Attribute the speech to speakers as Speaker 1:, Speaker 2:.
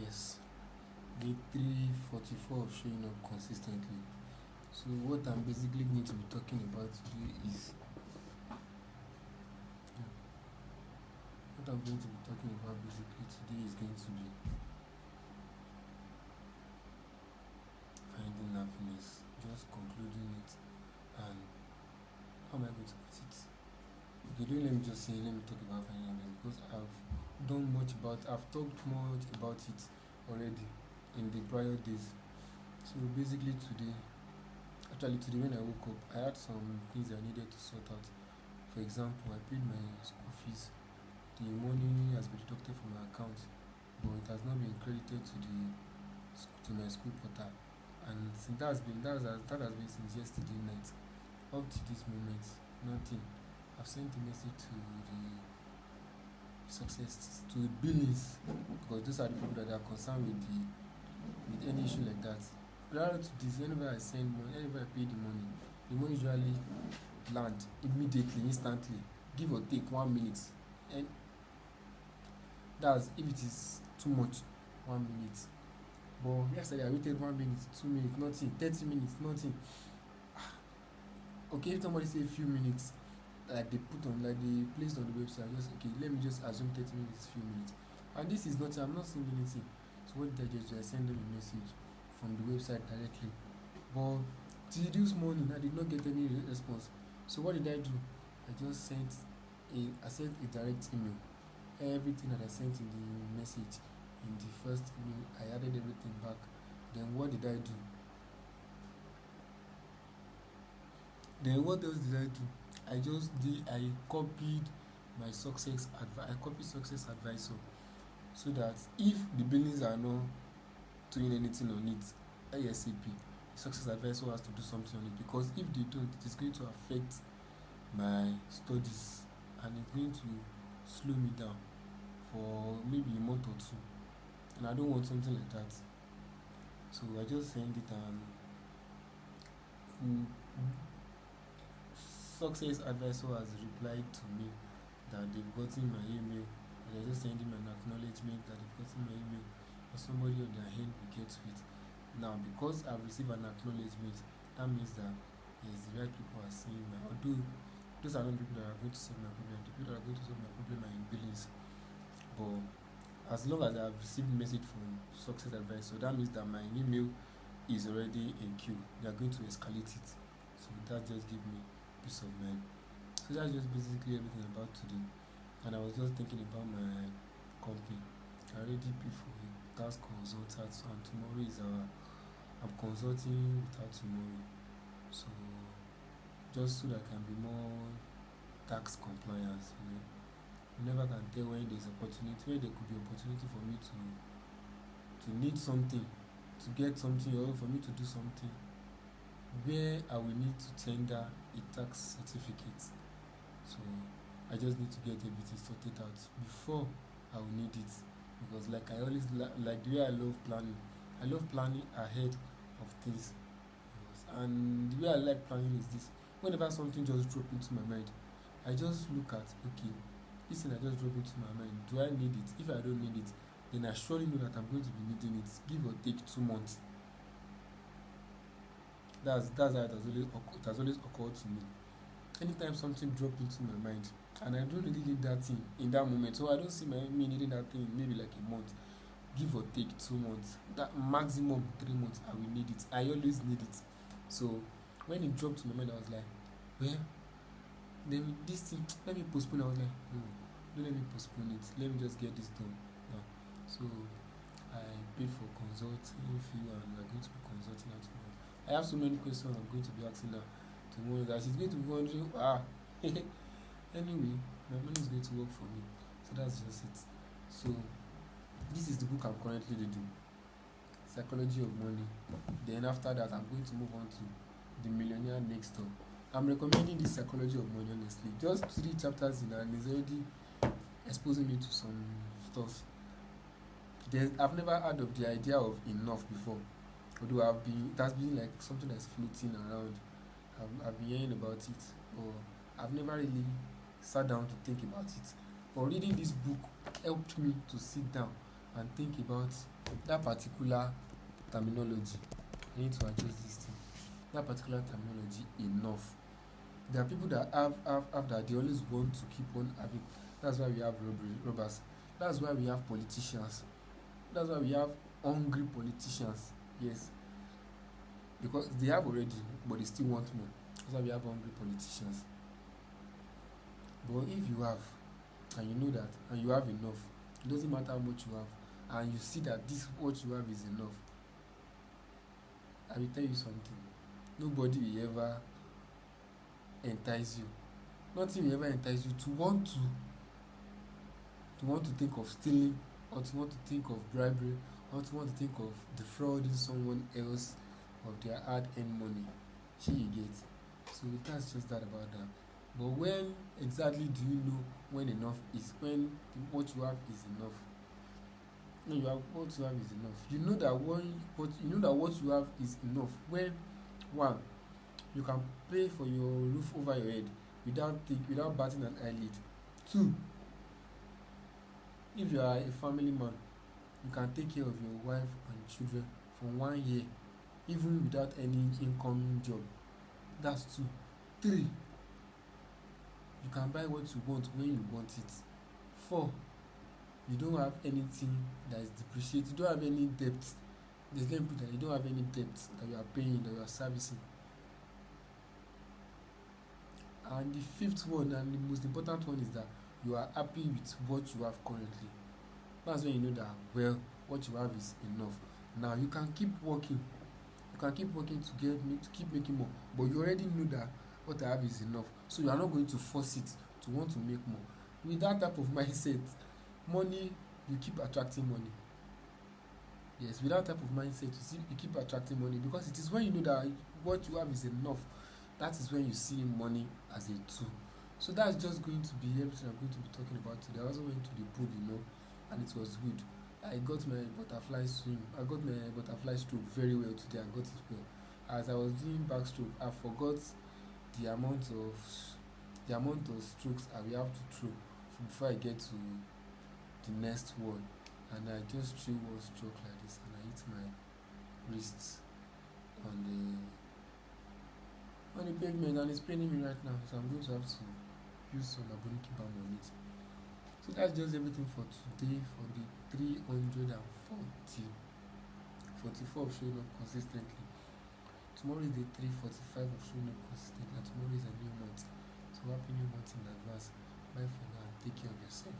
Speaker 1: Yes, day 344 of showing up consistently. So, what I'm basically going to be talking about today is what I'm going to be talking about basically today is going to be finding happiness, just concluding it, and how am I going to put it? Okay, don't let me just say, let me talk about finding happiness because I've talked much about it already in the prior days. So, basically, today when I woke up, I had some things I needed to sort out. For example, I paid my school fees. The money has been deducted from my account, but it has not been credited to my school portal. And since that has been since yesterday night up to this moment, nothing. I've sent a message to the billings because those are the people that are concerned with any issue like that. Prior to this, whenever I send money, whenever I pay the money usually land immediately, instantly, give or take 1 minute. And that's if it is too much, 1 minute. But yesterday I waited 1 minute, 2 minutes, nothing, 30 minutes, nothing. Okay, if somebody say a few minutes, like they placed on the website, just okay, let me just assume 30 minutes, few minutes. And this is nothing, I'm not seeing anything. So what did I just do? I sent them a message from the website directly. But till this morning I did not get any response. So what did I do? I sent a direct email. Everything that I sent in the message in the first email, I added everything back. Then what did I do? Then what else did I do? I copied I copied success advisor so that if the billings are not doing anything on it ASAP, the success advisor has to do something on it because if they don't, it is going to affect my studies and it's going to slow me down for maybe a month or two. And I don't want something like that. So I just send it and mm, success advisor has replied to me that they've gotten my email. And I just send him an acknowledgement that they've gotten my email or somebody on their hand will get to it. Now because I've received an acknowledgement, that means that yes, the right people are seeing my although those are not the people that are going to solve my problem. The people that are going to solve my problem are in billings. But as long as I have received a message from success advisor, that means that my email is already in queue. They are going to escalate it. So that just gives me peace of mind. So that's just basically everything about today. And I was just thinking about my company. I already paid for a task consultant, and tomorrow is I'm consulting with her tomorrow. So just so that I can be more tax compliance. You never can tell when there's opportunity, where there could be opportunity for me to need something, to get something, or for me to do something where I will need to tender a tax certificate. So I just need to get everything sorted out before I will need it. Because like I always like the way I love planning ahead of things. And the way I like planning is this: whenever something just drop into my mind, I just look at okay, this thing that just dropped into my mind, do I need it? If I don't need it, then I surely know that I'm going to be needing it, give or take 2 months. That's how it has always occurred to me. Anytime something dropped into my mind, and I don't really need that thing in that moment, so I don't see me needing that thing in maybe like a month, give or take 2 months. That maximum 3 months, I will need it. I always need it. So when it dropped to my mind, I was like, well, then this thing, let me postpone. I was like, no, don't let me postpone it. Let me just get this done now. So I paid for consulting fee and we're going to be consulting her tomorrow. I have so many questions I'm going to be asking her tomorrow that she's going to be wondering, anyway, my money is going to work for me. So that's just it. So this is the book I'm currently reading, Psychology of Money. Then after that, I'm going to move on to The Millionaire Next Door. I'm recommending this Psychology of Money honestly. Just 3 chapters in and it's already exposing me to some stuff. I've never heard of the idea of enough before. Although it has been like something that's floating around. I've been hearing about it, but I've never really sat down to think about it. But reading this book helped me to sit down and think about that particular terminology. I need to adjust this thing. That particular terminology enough. There are people that have that they always want to keep on having. That's why we have robbers. That's why we have politicians. That's why we have hungry politicians. Yes, because they have already, but they still want more. That's why we have hungry politicians. But if you have, and you know that, and you have enough, it doesn't matter how much you have, and you see that this what you have is enough, I will tell you something. Nobody will ever entice you. Nothing will ever entice you to want to think of stealing, or to want to think of bribery, or to want to think of defrauding someone else of their hard-earned money. You get. So that's just that about that. But when exactly do you know when enough is, when what you have is enough? When you have what you have is enough. You know that what you have is enough when one, you can pay for your roof over your head without batting an eyelid. Two, if you are a family man, you can take care of your wife and children for 1 year, even without any income job. That's two. Three, you can buy what you want when you want it. Four, you don't have anything that is depreciated. You don't have any debt. There's let me put that you don't have any debt that you are paying, that you are servicing. And the fifth one, and the most important one, is that you are happy with what you have currently. That's when you know that, well, what you have is enough. Now you can keep working. You can keep working to keep making more, but you already know that what I have is enough. So you are not going to force it to want to make more. With that type of mindset, money, you keep attracting money. Yes, with that type of mindset, you keep attracting money, because it is when you know that what you have is enough, that is when you see money as a tool. So that's just going to be everything I'm going to be talking about today. I also went to the pool, and it was good. I got my butterfly stroke very well today. I got it well. As I was doing backstroke, I forgot the amount of strokes I will have to throw before I get to the next one. And I just threw one stroke like this, and I hit my wrist on the pavement, and it's paining me right now. So I'm going to have to use some Aboniki balm on it. So that's just everything for today, for the 344 of showing up consistently. Tomorrow is the 345 of showing up consistently, and tomorrow is a new month. So happy new month in advance. Bye for now. Take care of yourself.